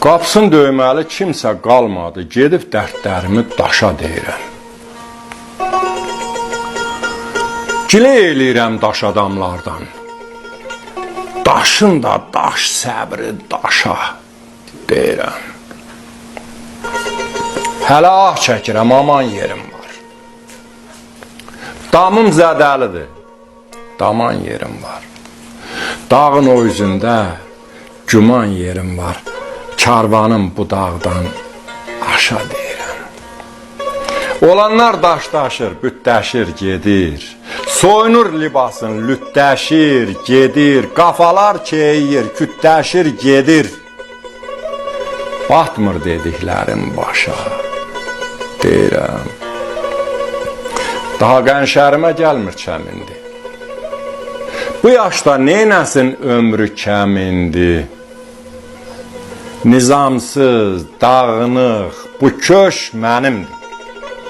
Qapısın döyməli kimsə qalmadı, gedib dərdlərimi daşa deyirəm. Gilə eləyirəm daş adamlardan, daşın da daş səbri daşa deyirəm. Hələ ah çəkirəm, aman yerim var. Damım zədəlidir, daman yerim var. Dağın o üzündə güman yerim var. Karvanım bu dağdan aşa deyirəm. Olanlar daşdaşır, bütdəşir, gedir. Soyunur libasın, lütdəşir, gedir. Qafalar keyir, kütdəşir, gedir. Batmır dediklərim başa deyirəm. Daha qənşərimə gəlmir kəmindi. Bu yaşda neynəsin ömrü kəmindi? Nizamsız, dağınıq, bu köş mənimdir.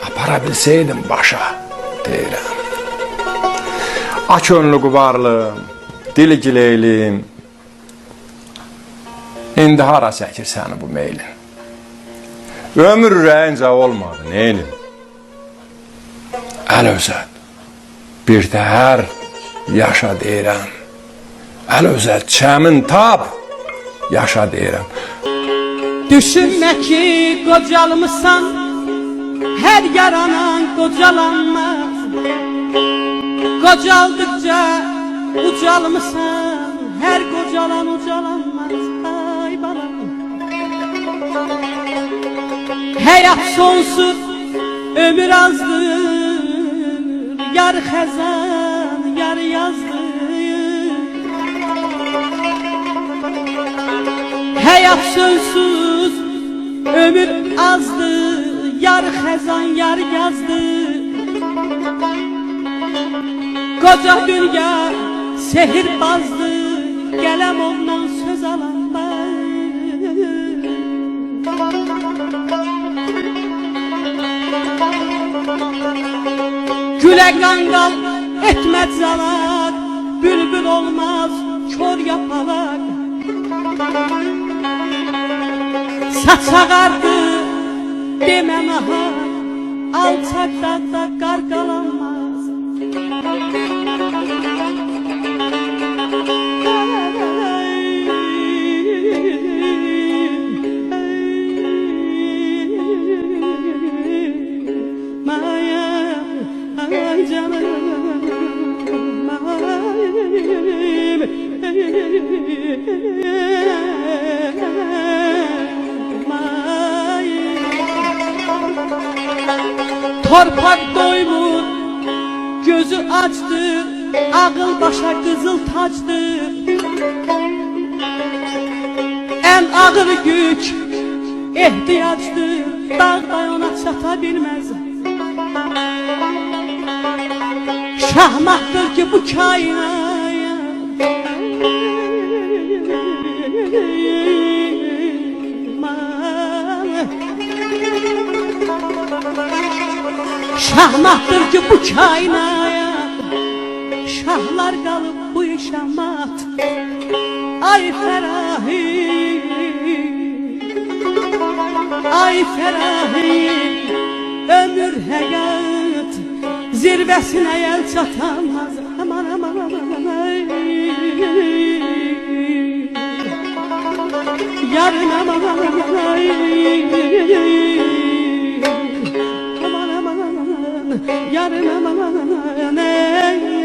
Apara bilseydim başa deyirəm. Aç önlü quvarlım, dili gileylim. İndi hara çəkir səni bu meylin? Ömür ürəyincə olmadı, neylim? Əl özət, bir də hər yaşa deyirəm. Əl özət, çəmin tab, yaşa deyirəm. Düşünmə ki qocalmışsan, hər yaranan qocalanmaz. Qocaldıqca ucalmışsan, hər qocalan ucalanmaz. Ay balam, həyat sonsuz, ömür azdır, yar xəzan, yar yazdır. Həyat sonsuz, ömür azdır, yar xəzan, yar yazdır. Qoca dünya sehirbazdır, gələm ondan söz alanmaz. Gülə qanqal etməz zalaq, bülbül olmaz kör yapalaq. Saç ağardı demə nahar, alçaq dağda qarqalanmaz. Ay canım, torpaq doymur, gözü açdır, ağıl başa qızıl tacdır. Ən ağır yük ehtiyacdır, dağda ona çata bilməz. Şahmatdır ki bu kainat, şahmatdır ki bu kainat, şahlar qalıb bu işamat. Ay Ferahi, ay Ferahi, ömür həyat zirvəsinə yel çatanmaz. Aman aman aman ay, yarın aman aman ay, aman aman aman, yarın aman aman ay.